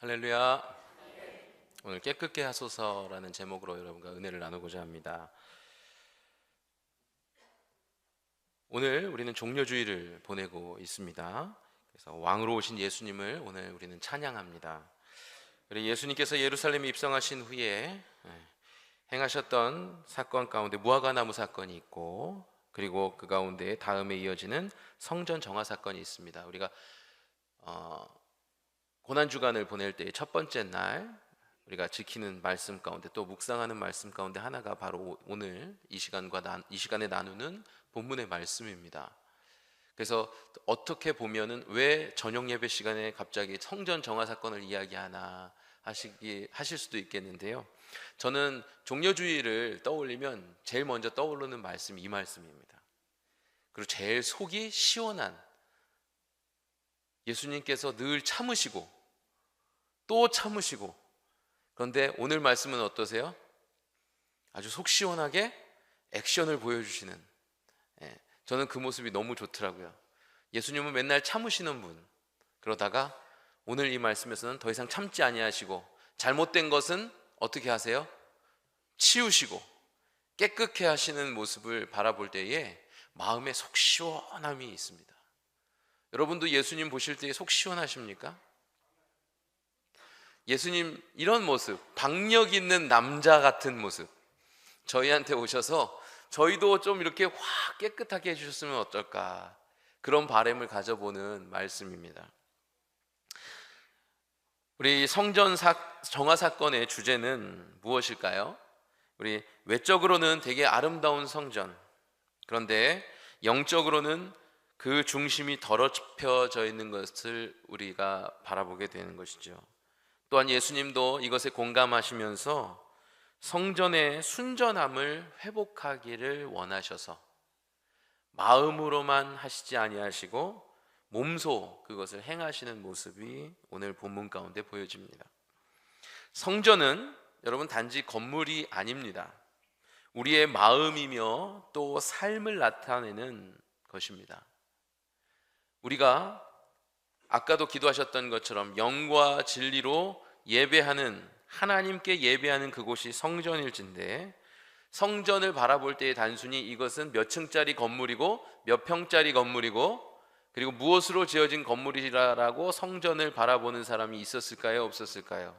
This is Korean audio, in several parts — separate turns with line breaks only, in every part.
할렐루야. 오늘 깨끗게 하소서라는 제목으로 여러분과 은혜를 나누고자 합니다. 오늘 우리는 종려주의를 보내고 있습니다. 그래서 왕으로 오신 예수님을 오늘 우리는 찬양합니다. 우리 예수님께서 예루살렘에 입성하신 후에 행하셨던 사건 가운데 무화과나무 사건이 있고, 그리고 그 가운데 다음에 이어지는 성전 정화 사건이 있습니다. 우리가 고난주간을 보낼 때의 첫 번째 날 우리가 지키는 말씀 가운데, 또 묵상하는 말씀 가운데 하나가 바로 오늘 이 시간에 나누는 본문의 말씀입니다. 그래서 어떻게 보면은 왜 저녁 예배 시간에 갑자기 성전 정화 사건을 이야기하나 하실 수도 있겠는데요, 저는 종려주의를 떠올리면 제일 먼저 떠오르는 말씀이 이 말씀입니다. 그리고 제일 속이 시원한, 예수님께서 늘 참으시고 또 참으시고, 그런데 오늘 말씀은 어떠세요? 아주 속 시원하게 액션을 보여주시는, 저는 그 모습이 너무 좋더라고요. 예수님은 맨날 참으시는 분, 그러다가 오늘 이 말씀에서는 더 이상 참지 아니하시고 잘못된 것은 어떻게 하세요? 치우시고 깨끗게 하시는 모습을 바라볼 때에 마음에 속 시원함이 있습니다. 여러분도 예수님 보실 때 속 시원하십니까? 예수님 이런 모습, 박력 있는 남자 같은 모습, 저희한테 오셔서 저희도 좀 이렇게 확 깨끗하게 해주셨으면 어떨까, 그런 바람을 가져보는 말씀입니다. 우리 성전 정화 사건의 주제는 무엇일까요? 우리 외적으로는 되게 아름다운 성전, 그런데 영적으로는 그 중심이 더럽혀져 있는 것을 우리가 바라보게 되는 것이죠. 또한 예수님도 이것에 공감하시면서 성전의 순전함을 회복하기를 원하셔서 마음으로만 하시지 아니하시고 몸소 그것을 행하시는 모습이 오늘 본문 가운데 보여집니다. 성전은 여러분 단지 건물이 아닙니다. 우리의 마음이며 또 삶을 나타내는 것입니다. 우리가 아까도 기도하셨던 것처럼 영과 진리로 예배하는, 하나님께 예배하는 그곳이 성전일진데, 성전을 바라볼 때 단순히 이것은 몇 층짜리 건물이고 몇 평짜리 건물이고 그리고 무엇으로 지어진 건물이라고 성전을 바라보는 사람이 있었을까요? 없었을까요?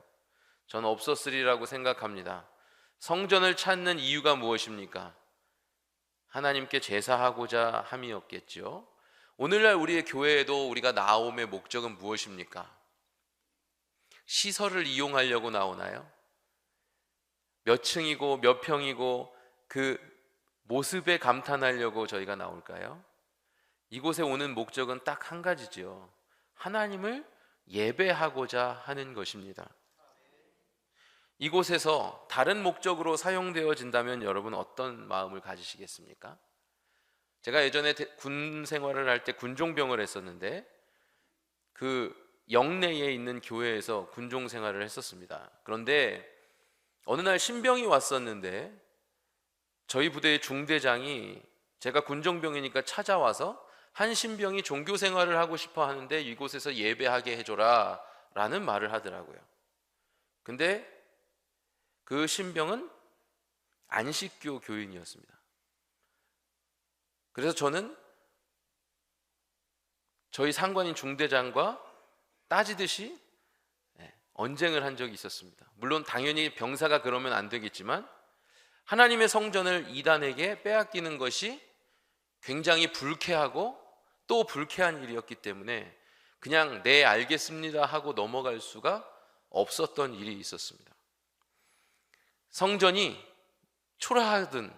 저는 없었으리라고 생각합니다. 성전을 찾는 이유가 무엇입니까? 하나님께 제사하고자 함이었겠죠. 오늘날 우리의 교회에도 우리가 나옴의 목적은 무엇입니까? 시설을 이용하려고 나오나요? 몇 층이고 몇 평이고 그 모습에 감탄하려고 저희가 나올까요? 이곳에 오는 목적은 딱 한 가지죠. 하나님을 예배하고자 하는 것입니다. 이곳에서 다른 목적으로 사용되어진다면 여러분 어떤 마음을 가지시겠습니까? 제가 예전에 군 생활을 할 때 군종병을 했었는데, 그 영내에 있는 교회에서 군종 생활을 했었습니다. 그런데 어느 날 신병이 왔었는데 저희 부대의 중대장이, 제가 군종병이니까 찾아와서 한 신병이 종교 생활을 하고 싶어 하는데 이곳에서 예배하게 해줘라 라는 말을 하더라고요. 근데 그 신병은 안식교 교인이었습니다. 그래서 저는 저희 상관인 중대장과 따지듯이 언쟁을 한 적이 있었습니다. 물론 당연히 병사가 그러면 안 되겠지만 하나님의 성전을 이단에게 빼앗기는 것이 굉장히 불쾌하고 또 불쾌한 일이었기 때문에 그냥 네 알겠습니다 하고 넘어갈 수가 없었던 일이 있었습니다. 성전이 초라하든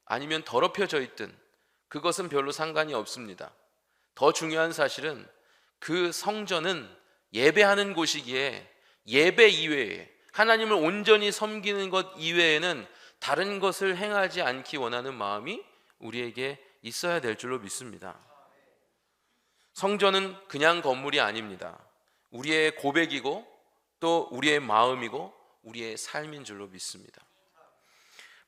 아니면 더럽혀져 있든 그것은 별로 상관이 없습니다. 더 중요한 사실은 그 성전은 예배하는 곳이기에 예배 이외에, 하나님을 온전히 섬기는 것 이외에는 다른 것을 행하지 않기 원하는 마음이 우리에게 있어야 될 줄로 믿습니다. 성전은 그냥 건물이 아닙니다. 우리의 고백이고 또 우리의 마음이고 우리의 삶인 줄로 믿습니다.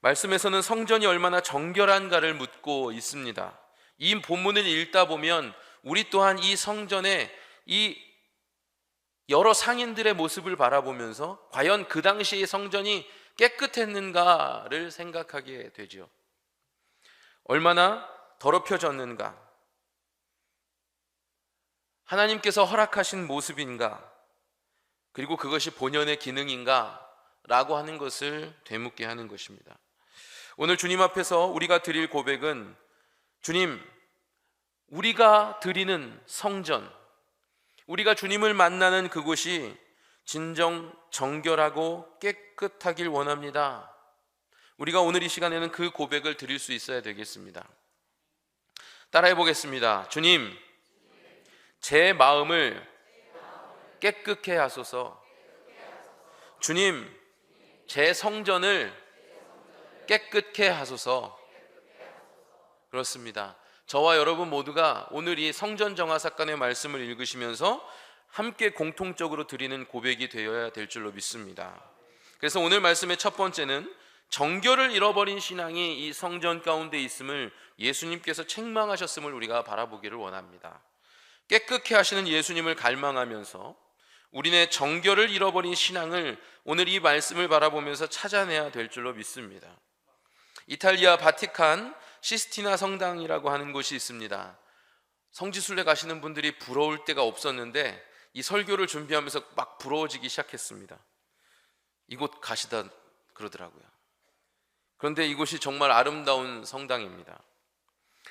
말씀에서는 성전이 얼마나 정결한가를 묻고 있습니다. 이 본문을 읽다 보면 우리 또한 이 성전에 이 여러 상인들의 모습을 바라보면서 과연 그 당시의 성전이 깨끗했는가를 생각하게 되죠. 얼마나 더럽혀졌는가, 하나님께서 허락하신 모습인가, 그리고 그것이 본연의 기능인가 라고 하는 것을 되묻게 하는 것입니다. 오늘 주님 앞에서 우리가 드릴 고백은, 주님, 우리가 드리는 성전, 우리가 주님을 만나는 그곳이 진정 정결하고 깨끗하길 원합니다. 우리가 오늘 이 시간에는 그 고백을 드릴 수 있어야 되겠습니다. 따라해 보겠습니다. 주님, 제 마음을 깨끗게 하소서. 주님, 제 성전을 깨끗게 하소서. 그렇습니다. 저와 여러분 모두가 오늘 이 성전 정화 사건의 말씀을 읽으시면서 함께 공통적으로 드리는 고백이 되어야 될 줄로 믿습니다. 그래서 오늘 말씀의 첫 번째는 정결을 잃어버린 신앙이 이 성전 가운데 있음을 예수님께서 책망하셨음을 우리가 바라보기를 원합니다. 깨끗게 하시는 예수님을 갈망하면서 우리네 정결을 잃어버린 신앙을 오늘 이 말씀을 바라보면서 찾아내야 될 줄로 믿습니다. 이탈리아 바티칸 시스티나 성당이라고 하는 곳이 있습니다. 성지순례 가시는 분들이 부러울 때가 없었는데 이 설교를 준비하면서 막 부러워지기 시작했습니다. 이곳 가시다 그러더라고요. 그런데 이곳이 정말 아름다운 성당입니다.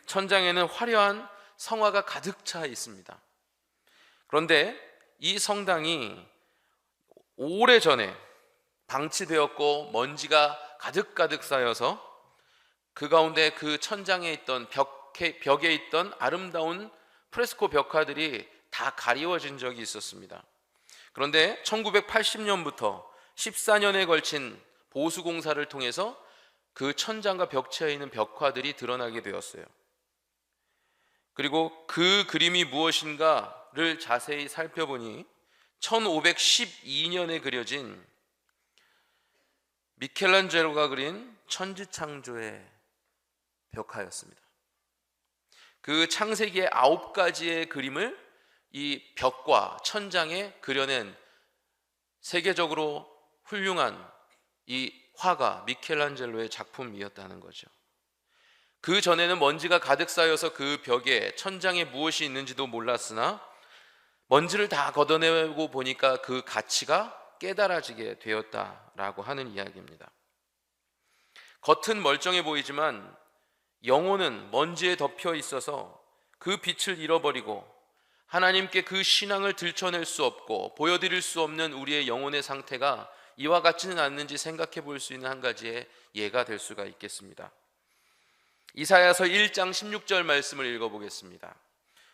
천장에는 화려한 성화가 가득 차 있습니다. 그런데 이 성당이 오래전에 방치되었고 먼지가 가득 쌓여서 그 가운데 그 천장에 있던 벽에 있던 아름다운 프레스코 벽화들이 다 가리워진 적이 있었습니다. 그런데 1980년부터 14년에 걸친 보수공사를 통해서 그 천장과 벽체에 있는 벽화들이 드러나게 되었어요. 그리고 그 그림이 무엇인가를 자세히 살펴보니 1512년에 그려진 미켈란젤로가 그린 천지창조의 벽화였습니다. 그 창세기의 9가지의 그림을 이 벽과 천장에 그려낸 세계적으로 훌륭한 이 화가 미켈란젤로의 작품이었다는 거죠. 그 전에는 먼지가 가득 쌓여서 그 벽에 천장에 무엇이 있는지도 몰랐으나 먼지를 다 걷어내고 보니까 그 가치가 깨달아지게 되었다라고 하는 이야기입니다. 겉은 멀쩡해 보이지만 영혼은 먼지에 덮여 있어서 그 빛을 잃어버리고 하나님께 그 신앙을 들춰낼 수 없고 보여드릴 수 없는 우리의 영혼의 상태가 이와 같지는 않는지 생각해 볼 수 있는 한 가지의 예가 될 수가 있겠습니다. 이사야서 1장 16절 말씀을 읽어보겠습니다.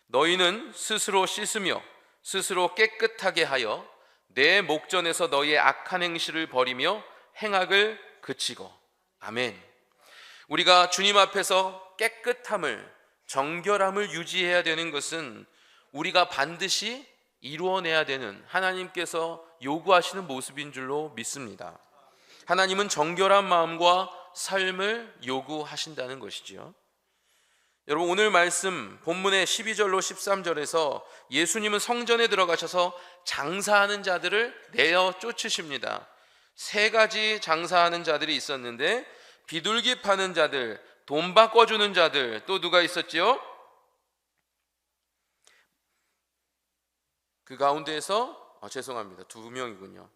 너희는 스스로 씻으며 스스로 깨끗하게 하여 내 목전에서 너희의 악한 행실을 버리며 행악을 그치고. 아멘. 우리가 주님 앞에서 깨끗함을, 정결함을 유지해야 되는 것은 우리가 반드시 이루어내야 되는 하나님께서 요구하시는 모습인 줄로 믿습니다. 하나님은 정결한 마음과 삶을 요구하신다는 것이지요. 여러분, 오늘 말씀 본문의 12절로 13절에서 예수님은 성전에 들어가셔서 장사하는 자들을 내어 쫓으십니다. 3가지 장사하는 자들이 있었는데 비둘기 파는 자들, 돈 바꿔주는 자들, 또 누가 있었지요? 그 가운데에서 죄송합니다, 2명이군요.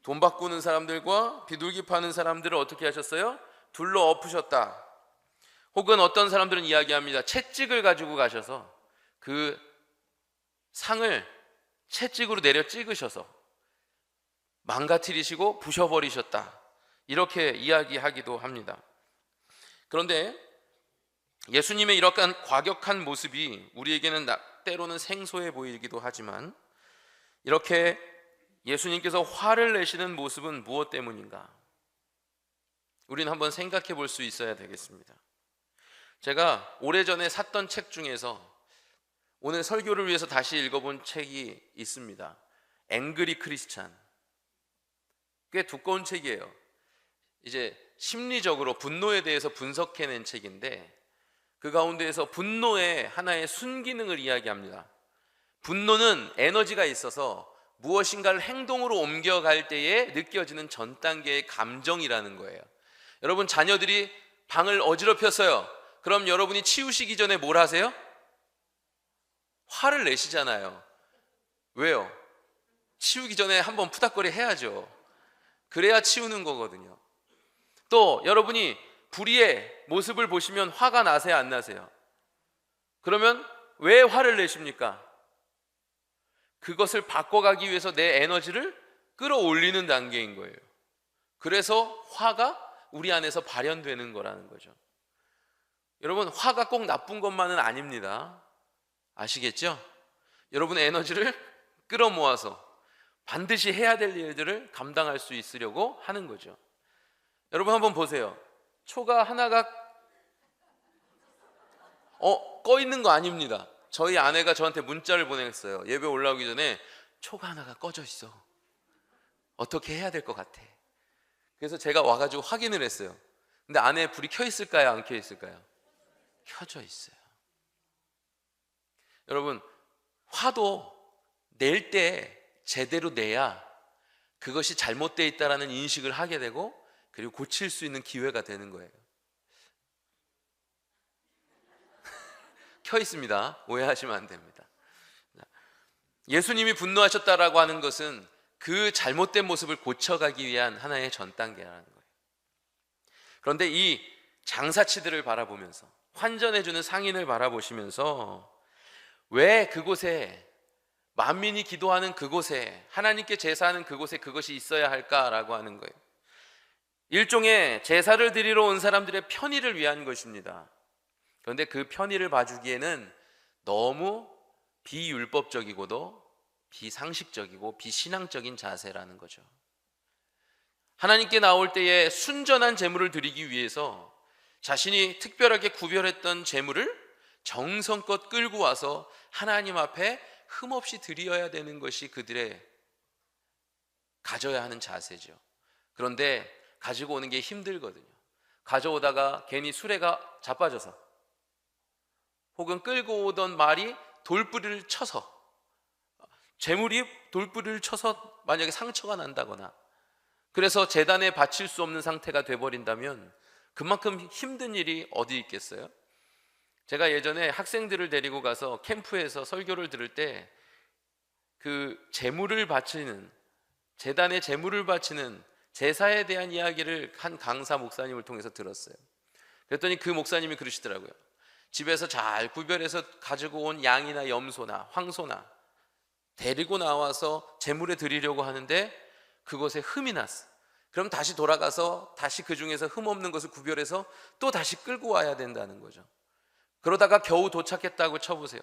돈 바꾸는 사람들과 비둘기 파는 사람들을 어떻게 하셨어요? 둘러 엎으셨다. 혹은 어떤 사람들은 이야기합니다. 채찍을 가지고 가셔서 그 상을 채찍으로 내려 찍으셔서 망가뜨리시고 부셔버리셨다. 이렇게 이야기하기도 합니다. 그런데 예수님의 이러한 과격한 모습이 우리에게는 때로는 생소해 보이기도 하지만 이렇게 예수님께서 화를 내시는 모습은 무엇 때문인가? 우리는 한번 생각해 볼 수 있어야 되겠습니다. 제가 오래전에 샀던 책 중에서 오늘 설교를 위해서 다시 읽어본 책이 있습니다. 앵그리 크리스찬. 꽤 두꺼운 책이에요. 이제 심리적으로 분노에 대해서 분석해낸 책인데 그 가운데에서 분노의 하나의 순기능을 이야기합니다. 분노는 에너지가 있어서 무엇인가를 행동으로 옮겨갈 때에 느껴지는 전 단계의 감정이라는 거예요. 여러분, 자녀들이 방을 어지럽혔어요. 그럼 여러분이 치우시기 전에 뭘 하세요? 화를 내시잖아요. 왜요? 치우기 전에 한번 푸닥거리 해야죠. 그래야 치우는 거거든요. 또 여러분이 불의의 모습을 보시면 화가 나세요, 안 나세요? 그러면 왜 화를 내십니까? 그것을 바꿔가기 위해서 내 에너지를 끌어올리는 단계인 거예요. 그래서 화가 우리 안에서 발현되는 거라는 거죠. 여러분, 화가 꼭 나쁜 것만은 아닙니다. 아시겠죠? 여러분의 에너지를 끌어모아서 반드시 해야 될 일들을 감당할 수 있으려고 하는 거죠. 여러분, 한번 보세요. 초가 하나가 꺼 있는 거 아닙니다. 저희 아내가 저한테 문자를 보냈어요. 예배 올라오기 전에 초가 하나가 꺼져 있어. 어떻게 해야 될 것 같아. 그래서 제가 와가지고 확인을 했어요. 근데 안에 불이 켜 있을까요, 안 켜 있을까요? 켜져 있어요. 여러분, 화도 낼 때 제대로 내야 그것이 잘못되어 있다는 인식을 하게 되고, 그리고 고칠 수 있는 기회가 되는 거예요. 켜 있습니다. 오해하시면 안 됩니다. 예수님이 분노하셨다라고 하는 것은 그 잘못된 모습을 고쳐가기 위한 하나의 전 단계라는 거예요. 그런데 이 장사치들을 바라보면서, 환전해주는 상인을 바라보시면서, 왜 그곳에, 만민이 기도하는 그곳에, 하나님께 제사하는 그곳에 그것이 있어야 할까라고 하는 거예요. 일종의 제사를 드리러 온 사람들의 편의를 위한 것입니다. 그런데 그 편의를 봐주기에는 너무 비율법적이고도 비상식적이고 비신앙적인 자세라는 거죠. 하나님께 나올 때에 순전한 제물을 드리기 위해서 자신이 특별하게 구별했던 제물을 정성껏 끌고 와서 하나님 앞에 흠없이 드려야 되는 것이 그들의 가져야 하는 자세죠. 그런데 가지고 오는 게 힘들거든요. 가져오다가 괜히 수레가 자빠져서, 혹은 끌고 오던 말이 돌부리를 쳐서, 재물이 돌부리를 쳐서 만약에 상처가 난다거나, 그래서 제단에 바칠 수 없는 상태가 돼버린다면 그만큼 힘든 일이 어디 있겠어요? 제가 예전에 학생들을 데리고 가서 캠프에서 설교를 들을 때 그 제물을 바치는, 제단에 제물을 바치는 제사에 대한 이야기를 한 강사 목사님을 통해서 들었어요. 그랬더니 그 목사님이 그러시더라고요. 집에서 잘 구별해서 가지고 온 양이나 염소나 황소나 데리고 나와서 제물에 드리려고 하는데 그것에 흠이 났어. 그럼 다시 돌아가서 다시 그 중에서 흠 없는 것을 구별해서 또 다시 끌고 와야 된다는 거죠. 그러다가 겨우 도착했다고 쳐보세요.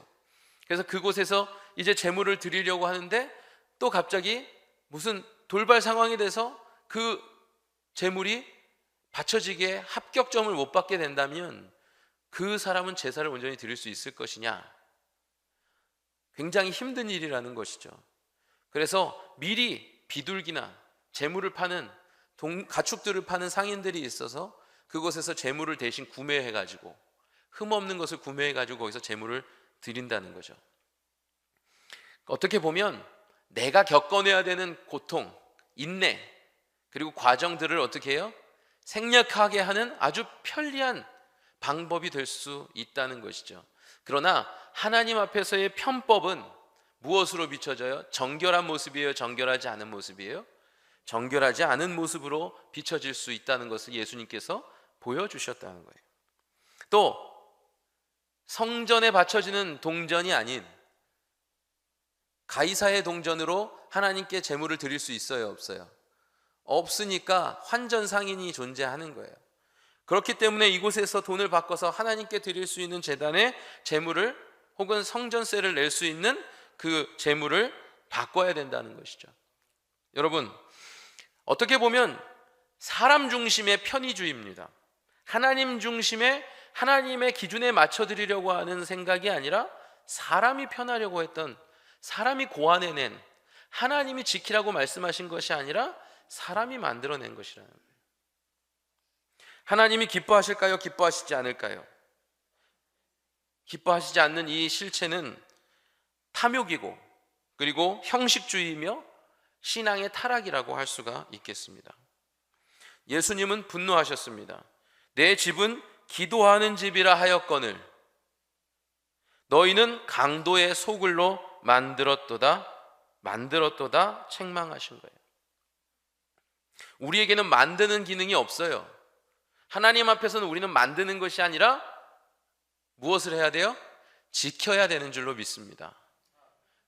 그래서 그곳에서 이제 제물을 드리려고 하는데 또 갑자기 무슨 돌발 상황이 돼서 그 제물이 바쳐지기에 합격점을 못 받게 된다면 그 사람은 제사를 온전히 드릴 수 있을 것이냐? 굉장히 힘든 일이라는 것이죠. 그래서 미리 비둘기나 제물을 파는 가축들을 파는 상인들이 있어서 그곳에서 제물을 대신 구매해가지고, 흠없는 것을 구매해가지고 거기서 제물을 드린다는 거죠. 어떻게 보면 내가 겪어내야 되는 고통, 인내, 그리고 과정들을 어떻게 해요? 생략하게 하는 아주 편리한 방법이 될 수 있다는 것이죠. 그러나 하나님 앞에서의 편법은 무엇으로 비춰져요? 정결한 모습이에요? 정결하지 않은 모습이에요? 정결하지 않은 모습으로 비춰질 수 있다는 것을 예수님께서 보여주셨다는 거예요. 또 성전에 바쳐지는 동전이 아닌 가이사의 동전으로 하나님께 제물을 드릴 수 있어요, 없어요? 없으니까 환전 상인이 존재하는 거예요. 그렇기 때문에 이곳에서 돈을 바꿔서 하나님께 드릴 수 있는 제단의 제물을, 혹은 성전세를 낼 수 있는 그 제물을 바꿔야 된다는 것이죠. 여러분, 어떻게 보면 사람 중심의 편의주의입니다. 하나님 중심의, 하나님의 기준에 맞춰 드리려고 하는 생각이 아니라 사람이 편하려고 했던, 사람이 고안해낸, 하나님이 지키라고 말씀하신 것이 아니라 사람이 만들어낸 것이라는 거예요. 하나님이 기뻐하실까요? 기뻐하시지 않을까요? 기뻐하시지 않는 이 실체는 탐욕이고, 그리고 형식주의이며 신앙의 타락이라고 할 수가 있겠습니다. 예수님은 분노하셨습니다. 내 집은 기도하는 집이라 하였거늘 너희는 강도의 소굴로 만들었도다 책망하신 거예요. 우리에게는 만드는 기능이 없어요. 하나님 앞에서는 우리는 만드는 것이 아니라 무엇을 해야 돼요? 지켜야 되는 줄로 믿습니다.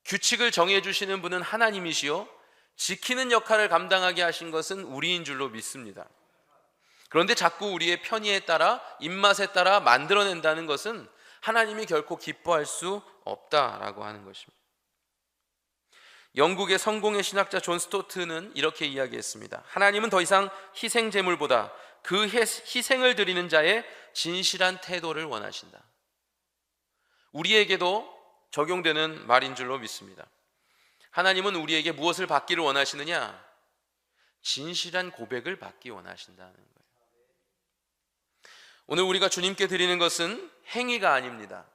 규칙을 정해주시는 분은 하나님이시요 지키는 역할을 감당하게 하신 것은 우리인 줄로 믿습니다. 그런데 자꾸 우리의 편의에 따라 입맛에 따라 만들어낸다는 것은 하나님이 결코 기뻐할 수 없다라고 하는 것입니다. 영국의 성공의 신학자 존 스토트는 이렇게 이야기했습니다. 하나님은 더 이상 희생 제물보다 그 희생을 드리는 자의 진실한 태도를 원하신다. 우리에게도 적용되는 말인 줄로 믿습니다. 하나님은 우리에게 무엇을 받기를 원하시느냐? 진실한 고백을 받기 원하신다는 거예요. 오늘 우리가 주님께 드리는 것은 행위가 아닙니다.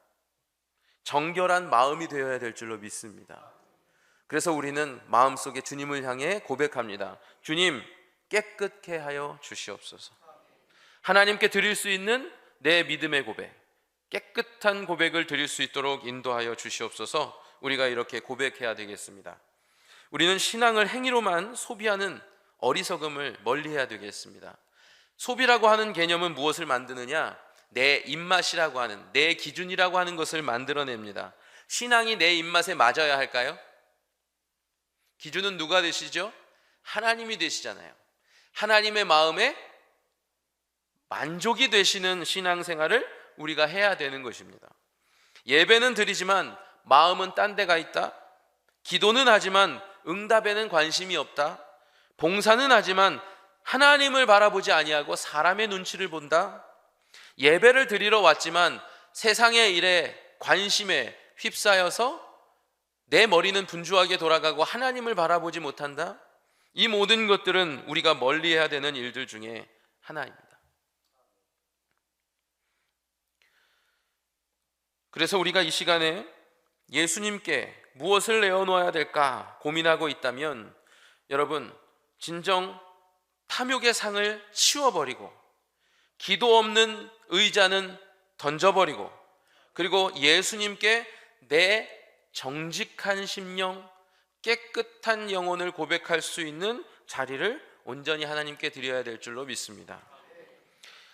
정결한 마음이 되어야 될 줄로 믿습니다. 그래서 우리는 마음속에 주님을 향해 고백합니다. 주님, 깨끗게 하여 주시옵소서. 하나님께 드릴 수 있는 내 믿음의 고백, 깨끗한 고백을 드릴 수 있도록 인도하여 주시옵소서. 우리가 이렇게 고백해야 되겠습니다. 우리는 신앙을 행위로만 소비하는 어리석음을 멀리해야 되겠습니다. 소비라고 하는 개념은 무엇을 만드느냐? 내 입맛이라고 하는, 내 기준이라고 하는 것을 만들어냅니다. 신앙이 내 입맛에 맞아야 할까요? 기준은 누가 되시죠? 하나님이 되시잖아요. 하나님의 마음에 만족이 되시는 신앙생활을 우리가 해야 되는 것입니다. 예배는 드리지만 마음은 딴 데가 있다. 기도는 하지만 응답에는 관심이 없다. 봉사는 하지만 하나님을 바라보지 아니하고 사람의 눈치를 본다. 예배를 드리러 왔지만 세상의 일에 관심에 휩싸여서 내 머리는 분주하게 돌아가고 하나님을 바라보지 못한다. 이 모든 것들은 우리가 멀리해야 되는 일들 중에 하나입니다. 그래서 우리가 이 시간에 예수님께 무엇을 내어놓아야 될까 고민하고 있다면, 여러분, 진정 탐욕의 상을 치워버리고 기도 없는 의자는 던져버리고, 그리고 예수님께 내 정직한 심령, 깨끗한 영혼을 고백할 수 있는 자리를 온전히 하나님께 드려야 될 줄로 믿습니다.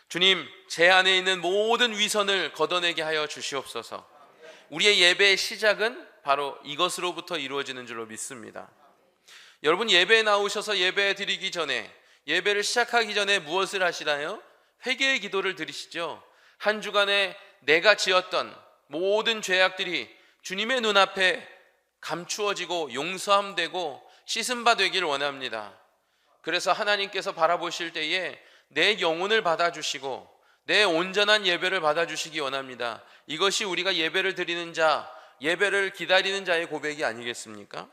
주님, 제 안에 있는 모든 위선을 걷어내게 하여 주시옵소서. 우리의 예배의 시작은 바로 이것으로부터 이루어지는 줄로 믿습니다. 여러분, 예배에 나오셔서 예배 드리기 전에, 예배를 시작하기 전에 무엇을 하시나요? 회개의 기도를 드리시죠. 한 주간에 내가 지었던 모든 죄악들이 주님의 눈앞에 감추어지고 용서함되고 씻음바 되기를 원합니다. 그래서 하나님께서 바라보실 때에 내 영혼을 받아주시고 내 온전한 예배를 받아주시기 원합니다. 이것이 우리가 예배를 드리는 자, 예배를 기다리는 자의 고백이 아니겠습니까?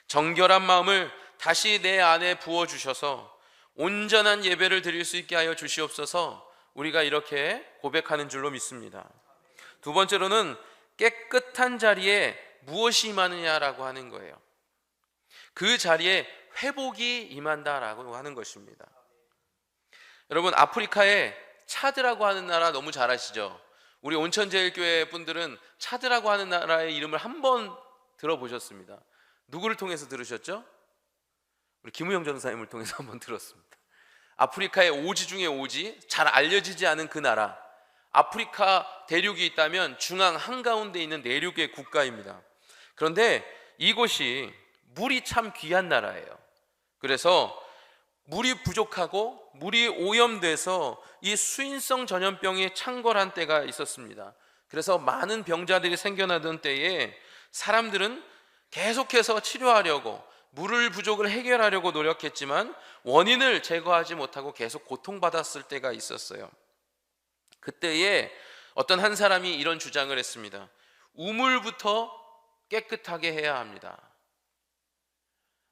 정결한 마음을 다시 내 안에 부어주셔서 온전한 예배를 드릴 수 있게 하여 주시옵소서. 우리가 이렇게 고백하는 줄로 믿습니다. 두 번째로는 깨끗한 자리에 무엇이 임하느냐라고 하는 거예요. 그 자리에 회복이 임한다라고 하는 것입니다. 여러분, 아프리카에 차드라고 하는 나라 너무 잘 아시죠? 우리 온천제일교회 분들은 차드라고 하는 나라의 이름을 한번 들어보셨습니다. 누구를 통해서 들으셨죠? 우리 김우영 전사님을 통해서 한번 들었습니다. 아프리카의 오지 중에 오지, 잘 알려지지 않은 그 나라, 아프리카 대륙이 있다면 중앙 한가운데 있는 내륙의 국가입니다. 그런데 이곳이 물이 참 귀한 나라예요. 그래서 물이 부족하고 물이 오염돼서 이 수인성 전염병이 창궐한 때가 있었습니다. 그래서 많은 병자들이 생겨나던 때에 사람들은 계속해서 치료하려고, 물을 부족을 해결하려고 노력했지만 원인을 제거하지 못하고 계속 고통받았을 때가 있었어요. 그때에 어떤 한 사람이 이런 주장을 했습니다. 우물부터 깨끗하게 해야 합니다.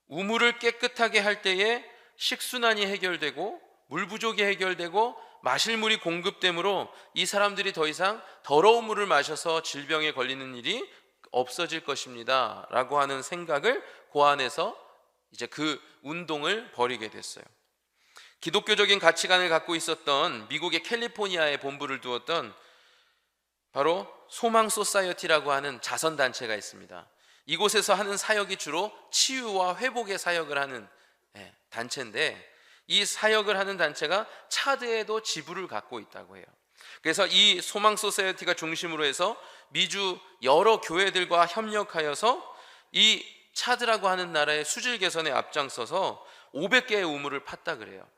우물을 깨끗하게 할 때에 식순환이 해결되고 물 부족이 해결되고 마실 물이 공급되므로 이 사람들이 더 이상 더러운 물을 마셔서 질병에 걸리는 일이 없어질 것입니다 라고 하는 생각을 고안해서 이제 그 운동을 벌이게 됐어요. 기독교적인 가치관을 갖고 있었던 미국의 캘리포니아에 본부를 두었던 바로 소망 소사이어티라고 하는 자선 단체가 있습니다. 이곳에서 하는 사역이 주로 치유와 회복의 사역을 하는 단체인데, 이 사역을 하는 단체가 차드에도 지부를 갖고 있다고 해요. 그래서 이 소망 소사이어티가 중심으로 해서 미주 여러 교회들과 협력하여서 이 차드라고 하는 나라의 수질 개선에 앞장서서 500개의 우물을 팠다 그래요.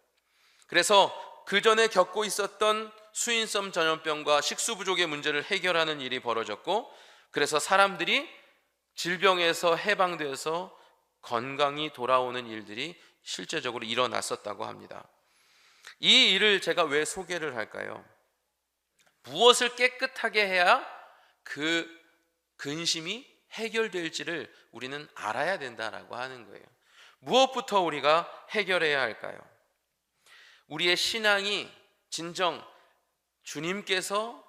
그래서 그 전에 겪고 있었던 수인성 전염병과 식수 부족의 문제를 해결하는 일이 벌어졌고, 그래서 사람들이 질병에서 해방되어서 건강히 돌아오는 일들이 실제적으로 일어났었다고 합니다. 이 일을 제가 왜 소개를 할까요? 무엇을 깨끗하게 해야 그 근심이 해결될지를 우리는 알아야 된다라고 하는 거예요. 무엇부터 우리가 해결해야 할까요? 우리의 신앙이 진정 주님께서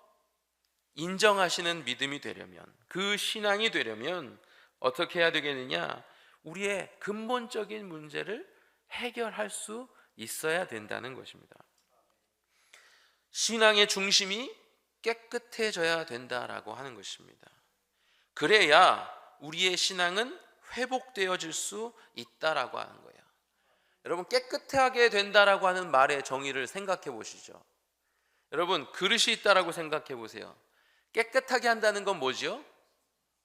인정하시는 믿음이 되려면, 그 신앙이 되려면 어떻게 해야 되겠느냐? 우리의 근본적인 문제를 해결할 수 있어야 된다는 것입니다. 신앙의 중심이 깨끗해져야 된다라고 하는 것입니다. 그래야 우리의 신앙은 회복되어질 수 있다라고 하는 거예요. 여러분, 깨끗하게 된다라고 하는 말의 정의를 생각해 보시죠. 여러분, 그릇이 있다라고 생각해 보세요. 깨끗하게 한다는 건 뭐지요?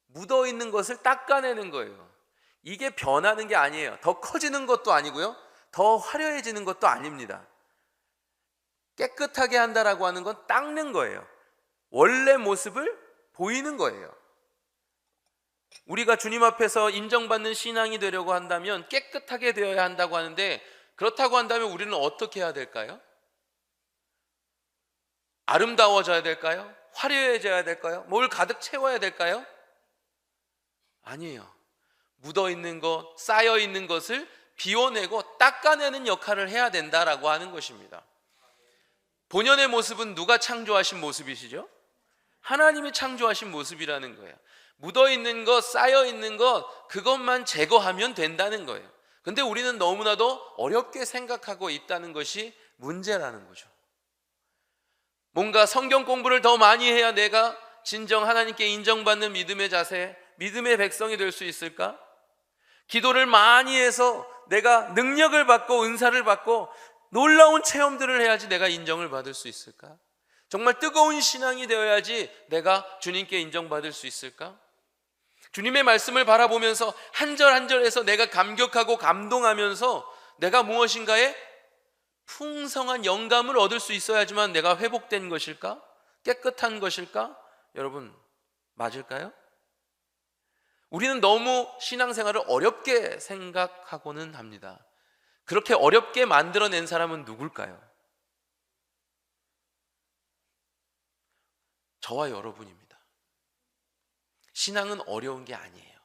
묻어 있는 것을 닦아내는 거예요. 이게 변하는 게 아니에요. 더 커지는 것도 아니고요, 더 화려해지는 것도 아닙니다. 깨끗하게 한다라고 하는 건 닦는 거예요. 원래 모습을 보이는 거예요. 우리가 주님 앞에서 인정받는 신앙이 되려고 한다면 깨끗하게 되어야 한다고 하는데, 그렇다고 한다면 우리는 어떻게 해야 될까요? 아름다워져야 될까요? 화려해져야 될까요? 뭘 가득 채워야 될까요? 아니에요. 묻어있는 것, 쌓여있는 것을 비워내고 닦아내는 역할을 해야 된다라고 하는 것입니다. 본연의 모습은 누가 창조하신 모습이시죠? 하나님이 창조하신 모습이라는 거예요. 묻어있는 것, 쌓여있는 것, 그것만 제거하면 된다는 거예요. 근데 우리는 너무나도 어렵게 생각하고 있다는 것이 문제라는 거죠. 뭔가 성경 공부를 더 많이 해야 내가 진정 하나님께 인정받는 믿음의 자세, 믿음의 백성이 될 수 있을까? 기도를 많이 해서 내가 능력을 받고 은사를 받고 놀라운 체험들을 해야지 내가 인정을 받을 수 있을까? 정말 뜨거운 신앙이 되어야지 내가 주님께 인정받을 수 있을까? 주님의 말씀을 바라보면서 한 절 한 절에서 내가 감격하고 감동하면서 내가 무엇인가에 풍성한 영감을 얻을 수 있어야지만 내가 회복된 것일까? 깨끗한 것일까? 여러분, 맞을까요? 우리는 너무 신앙생활을 어렵게 생각하고는 합니다. 그렇게 어렵게 만들어낸 사람은 누굴까요? 저와 여러분입니다. 신앙은 어려운 게 아니에요.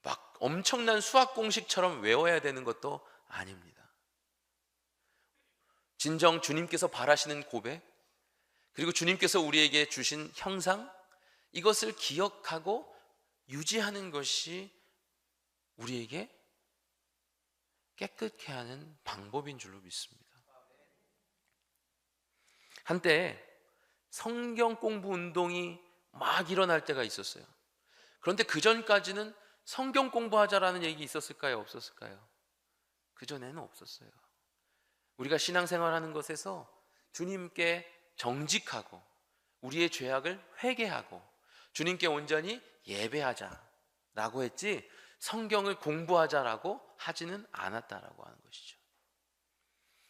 막 엄청난 수학 공식처럼 외워야 되는 것도 아닙니다. 진정 주님께서 바라시는 고백, 그리고 주님께서 우리에게 주신 형상, 이것을 기억하고 유지하는 것이 우리에게 깨끗게 하는 방법인 줄로 믿습니다. 한때 성경 공부 운동이 막 일어날 때가 있었어요. 그런데 그 전까지는 성경 공부하자라는 얘기 있었을까요? 없었을까요? 그 전에는 없었어요. 우리가 신앙생활하는 것에서 주님께 정직하고 우리의 죄악을 회개하고 주님께 온전히 예배하자라고 했지, 성경을 공부하자라고 하지는 않았다라고 하는 것이죠.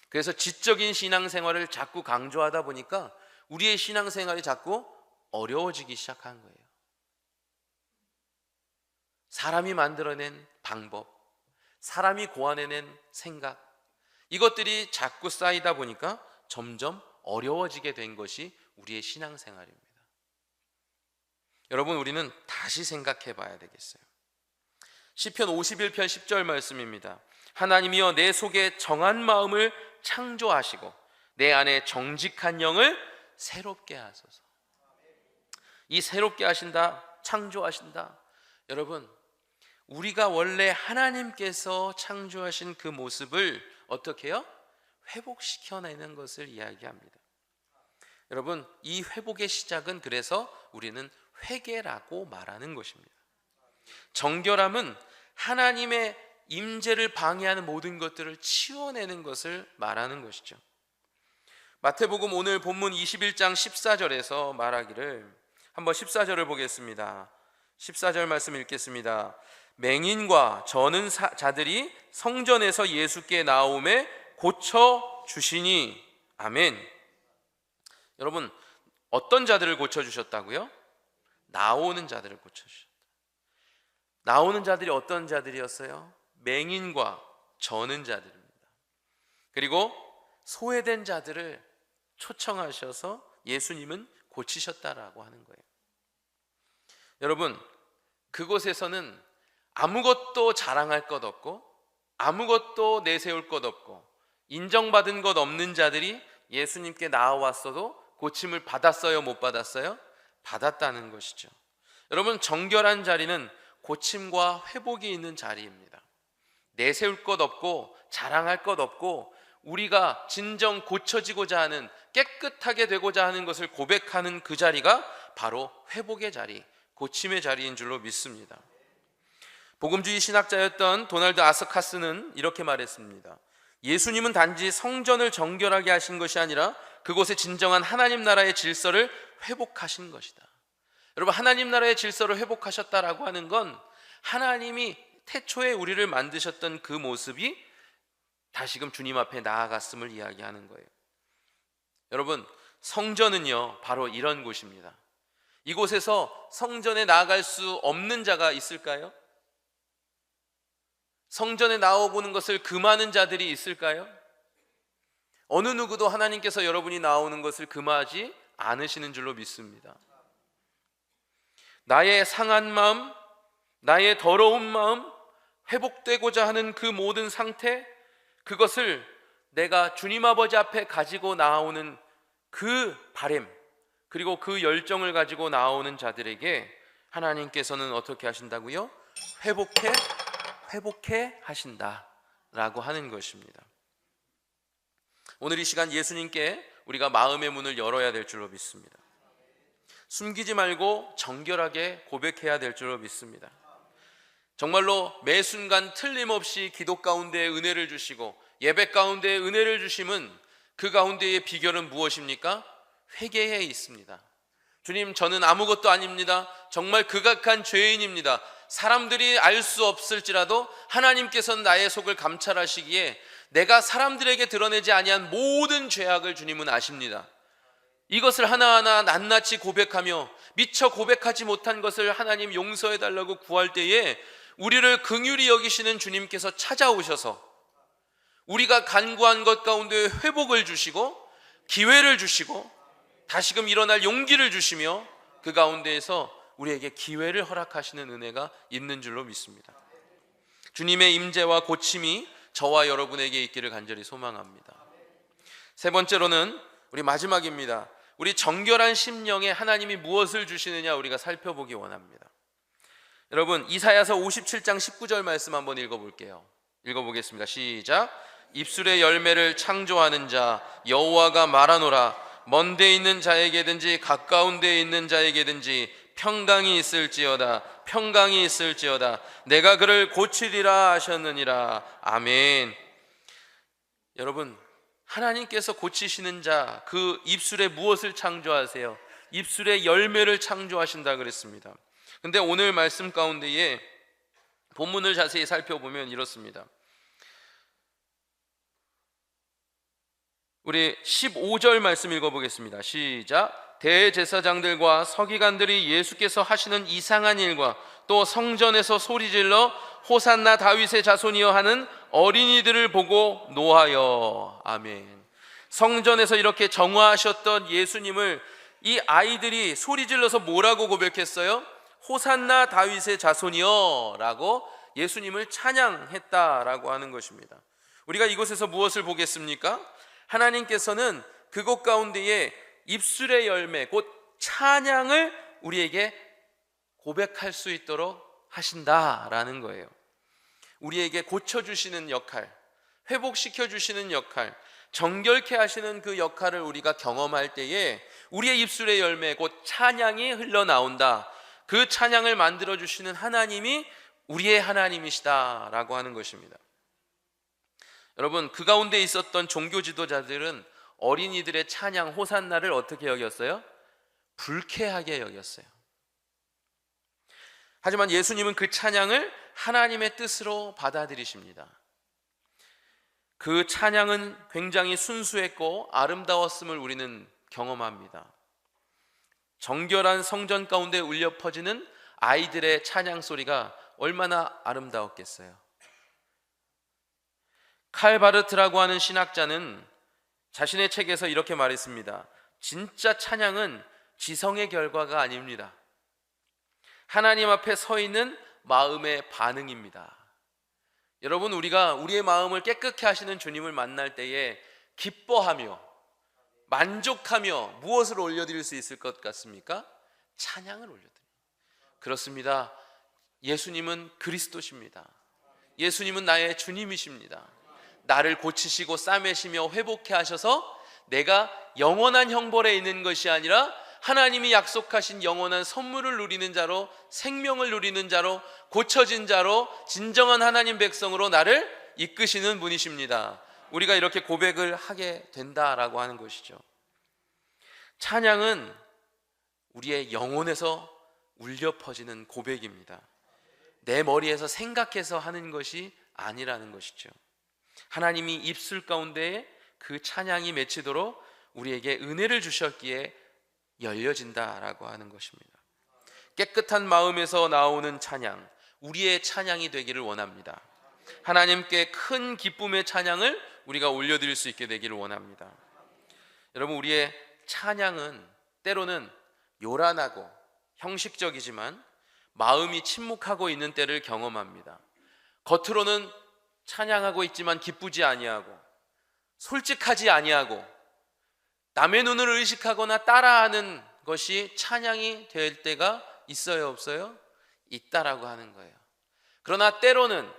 그래서 지적인 신앙생활을 자꾸 강조하다 보니까 우리의 신앙생활이 자꾸 어려워지기 시작한 거예요. 사람이 만들어낸 방법, 사람이 고안해낸 생각, 이것들이 자꾸 쌓이다 보니까 점점 어려워지게 된 것이 우리의 신앙생활입니다. 여러분, 우리는 다시 생각해 봐야 되겠어요. 시편 51편 10절 말씀입니다. 하나님이여, 내 속에 정한 마음을 창조하시고 내 안에 정직한 영을 새롭게 하소서. 이 새롭게 하신다, 창조하신다. 여러분, 우리가 원래 하나님께서 창조하신 그 모습을 어떻게 해요? 회복시켜내는 것을 이야기합니다. 여러분, 이 회복의 시작은 그래서 우리는 회개라고 말하는 것입니다. 정결함은 하나님의 임재를 방해하는 모든 것들을 치워내는 것을 말하는 것이죠. 마태복음 오늘 본문 21장 14절에서 말하기를, 한번 14절을 보겠습니다. 14절 말씀 읽겠습니다. 맹인과 저는 자들이 성전에서 예수께 나오매 고쳐 주시니. 아멘. 여러분, 어떤 자들을 고쳐 주셨다고요? 나오는 자들을 고쳐 주셨다. 나오는 자들이 어떤 자들이었어요? 맹인과 저는 자들입니다. 그리고 소외된 자들을 초청하셔서 예수님은 고치셨다라고 하는 거예요. 여러분, 그곳에서는 아무것도 자랑할 것 없고 아무것도 내세울 것 없고 인정받은 것 없는 자들이 예수님께 나와왔어도 고침을 받았어요? 못 받았어요? 받았다는 것이죠. 여러분, 정결한 자리는 고침과 회복이 있는 자리입니다. 내세울 것 없고 자랑할 것 없고 우리가 진정 고쳐지고자 하는, 깨끗하게 되고자 하는 것을 고백하는 그 자리가 바로 회복의 자리, 고침의 자리인 줄로 믿습니다. 복음주의 신학자였던 도널드 아스카스는 이렇게 말했습니다. 예수님은 단지 성전을 정결하게 하신 것이 아니라 그곳에 진정한 하나님 나라의 질서를 회복하신 것이다. 여러분, 하나님 나라의 질서를 회복하셨다라고 하는 건 하나님이 태초에 우리를 만드셨던 그 모습이 다시금 주님 앞에 나아갔음을 이야기하는 거예요. 여러분, 성전은요 바로 이런 곳입니다. 이곳에서 성전에 나아갈 수 없는 자가 있을까요? 성전에 나오고는 것을 금하는 자들이 있을까요? 어느 누구도 하나님께서 여러분이 나오는 것을 금하지 않으시는 줄로 믿습니다. 나의 상한 마음, 나의 더러운 마음, 회복되고자 하는 그 모든 상태, 그것을 내가 주님 아버지 앞에 가지고 나오는 그 바람, 그리고 그 열정을 가지고 나오는 자들에게 하나님께서는 어떻게 하신다고요? 회복해 하신다라고 하는 것입니다. 오늘 이 시간 예수님께 우리가 마음의 문을 열어야 될 줄로 믿습니다. 숨기지 말고 정결하게 고백해야 될 줄로 믿습니다. 정말로 매 순간 틀림없이 기도 가운데 은혜를 주시고 예배 가운데 은혜를 주심은 그 가운데의 비결은 무엇입니까? 회개에 있습니다. 주님, 저는 아무것도 아닙니다. 정말 극악한 죄인입니다. 사람들이 알 수 없을지라도 하나님께서는 나의 속을 감찰하시기에 내가 사람들에게 드러내지 아니한 모든 죄악을 주님은 아십니다. 이것을 하나하나 낱낱이 고백하며 미처 고백하지 못한 것을 하나님 용서해 달라고 구할 때에 우리를 긍휼히 여기시는 주님께서 찾아오셔서 우리가 간구한 것 가운데 회복을 주시고 기회를 주시고 다시금 일어날 용기를 주시며 그 가운데에서 우리에게 기회를 허락하시는 은혜가 있는 줄로 믿습니다. 주님의 임재와 고침이 저와 여러분에게 있기를 간절히 소망합니다. 세 번째로는 우리 마지막입니다. 우리 정결한 심령에 하나님이 무엇을 주시느냐 우리가 살펴보기 원합니다. 여러분, 이사야서 57장 19절 말씀 한번 읽어볼게요. 읽어보겠습니다. 시작. 입술의 열매를 창조하는 자 여호와가 말하노라. 먼 데 있는 자에게든지 가까운 데 있는 자에게든지 평강이 있을지어다. 내가 그를 고치리라 하셨느니라. 아멘. 여러분, 하나님께서 고치시는 자, 그 입술에 무엇을 창조하세요? 입술의 열매를 창조하신다 그랬습니다. 근데 오늘 말씀 가운데에 본문을 자세히 살펴보면 이렇습니다. 우리 15절 말씀 읽어보겠습니다. 시작. 대제사장들과 서기관들이 예수께서 하시는 이상한 일과 또 성전에서 소리질러 호산나 다윗의 자손이여 하는 어린이들을 보고 노하여. 아멘. 성전에서 이렇게 정화하셨던 예수님을 이 아이들이 소리질러서 뭐라고 고백했어요? 호산나 다윗의 자손이여 라고 예수님을 찬양했다라고 하는 것입니다. 우리가 이곳에서 무엇을 보겠습니까? 하나님께서는 그곳 가운데에 입술의 열매 곧 찬양을 우리에게 고백할 수 있도록 하신다라는 거예요. 우리에게 고쳐주시는 역할, 회복시켜주시는 역할, 정결케 하시는 그 역할을 우리가 경험할 때에 우리의 입술의 열매 곧 찬양이 흘러나온다. 그 찬양을 만들어주시는 하나님이 우리의 하나님이시다라고 하는 것입니다. 여러분, 그 가운데 있었던 종교 지도자들은 어린이들의 찬양 호산나를 어떻게 여겼어요? 불쾌하게 여겼어요. 하지만 예수님은 그 찬양을 하나님의 뜻으로 받아들이십니다. 그 찬양은 굉장히 순수했고 아름다웠음을 우리는 경험합니다. 정결한 성전 가운데 울려 퍼지는 아이들의 찬양 소리가 얼마나 아름다웠겠어요. 칼 바르트라고 하는 신학자는 자신의 책에서 이렇게 말했습니다. 진짜 찬양은 지성의 결과가 아닙니다. 하나님 앞에 서 있는 마음의 반응입니다. 여러분, 우리가 우리의 마음을 깨끗게 하시는 주님을 만날 때에 기뻐하며 만족하며 무엇을 올려드릴 수 있을 것 같습니까? 찬양을 올려드립니다. 그렇습니다. 예수님은 그리스도십니다. 예수님은 나의 주님이십니다. 나를 고치시고 싸매시며 회복해 하셔서 내가 영원한 형벌에 있는 것이 아니라 하나님이 약속하신 영원한 선물을 누리는 자로, 생명을 누리는 자로, 고쳐진 자로, 진정한 하나님 백성으로 나를 이끄시는 분이십니다. 우리가 이렇게 고백을 하게 된다라고 하는 것이죠. 찬양은 우리의 영혼에서 울려 퍼지는 고백입니다. 내 머리에서 생각해서 하는 것이 아니라는 것이죠. 하나님이 입술 가운데에 그 찬양이 맺히도록 우리에게 은혜를 주셨기에 열려진다라고 하는 것입니다. 깨끗한 마음에서 나오는 찬양, 우리의 찬양이 되기를 원합니다. 하나님께 큰 기쁨의 찬양을 우리가 올려드릴 수 있게 되기를 원합니다. 여러분, 우리의 찬양은 때로는 요란하고 형식적이지만 마음이 침묵하고 있는 때를 경험합니다. 겉으로는 찬양하고 있지만 기쁘지 아니하고 솔직하지 아니하고 남의 눈을 의식하거나 따라하는 것이 찬양이 될 때가 있어요, 없어요? 있다라고 하는 거예요. 그러나 때로는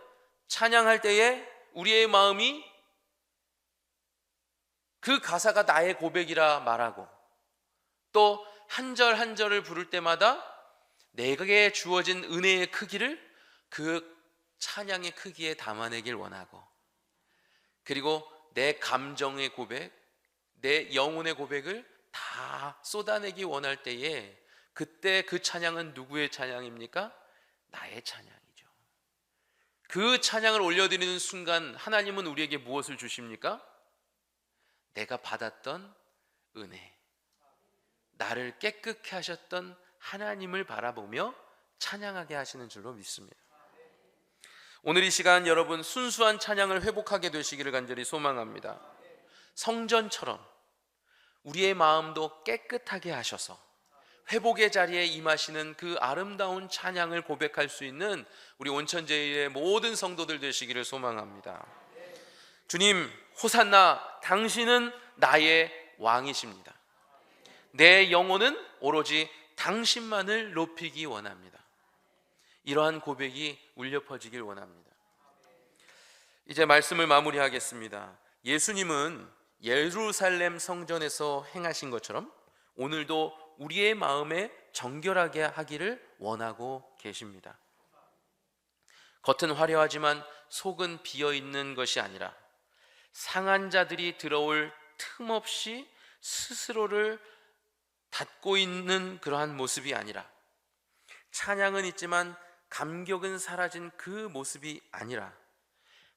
찬양할 때에 우리의 마음이 그 가사가 나의 고백이라 말하고 또 한 절 한 절을 부를 때마다 내게 주어진 은혜의 크기를 그 찬양의 크기에 담아내길 원하고, 그리고 내 감정의 고백, 내 영혼의 고백을 다 쏟아내기 원할 때에 그때 그 찬양은 누구의 찬양입니까? 나의 찬양이죠. 그 찬양을 올려드리는 순간 하나님은 우리에게 무엇을 주십니까? 내가 받았던 은혜, 나를 깨끗게 하셨던 하나님을 바라보며 찬양하게 하시는 줄로 믿습니다. 오늘 이 시간 여러분 순수한 찬양을 회복하게 되시기를 간절히 소망합니다. 성전처럼 우리의 마음도 깨끗하게 하셔서 회복의 자리에 임하시는 그 아름다운 찬양을 고백할 수 있는 우리 온천제일의 모든 성도들 되시기를 소망합니다. 주님, 호산나, 당신은 나의 왕이십니다. 내 영혼은 오로지 당신만을 높이기 원합니다. 이러한 고백이 울려 퍼지길 원합니다. 이제 말씀을 마무리하겠습니다. 예수님은 예루살렘 성전에서 행하신 것처럼 오늘도 우리의 마음에 정결하게 하기를 원하고 계십니다. 겉은 화려하지만 속은 비어있는 것이 아니라 상한 자들이 들어올 틈 없이 스스로를 닫고 있는 그러한 모습이 아니라, 찬양은 있지만 감격은 사라진 그 모습이 아니라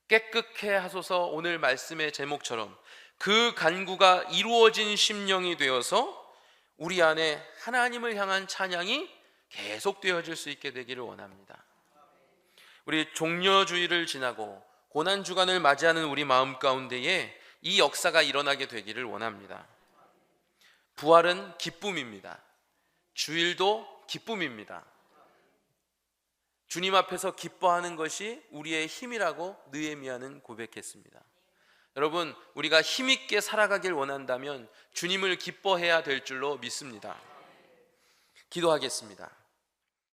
깨끗게 하소서 오늘 말씀의 제목처럼 그 간구가 이루어진 심령이 되어서 우리 안에 하나님을 향한 찬양이 계속되어질 수 있게 되기를 원합니다. 우리 종려주의를 지나고 고난주간을 맞이하는 우리 마음 가운데에 이 역사가 일어나게 되기를 원합니다. 부활은 기쁨입니다. 주일도 기쁨입니다. 주님 앞에서 기뻐하는 것이 우리의 힘이라고 느헤미야는 고백했습니다. 여러분, 우리가 힘있게 살아가길 원한다면 주님을 기뻐해야 될 줄로 믿습니다. 기도하겠습니다.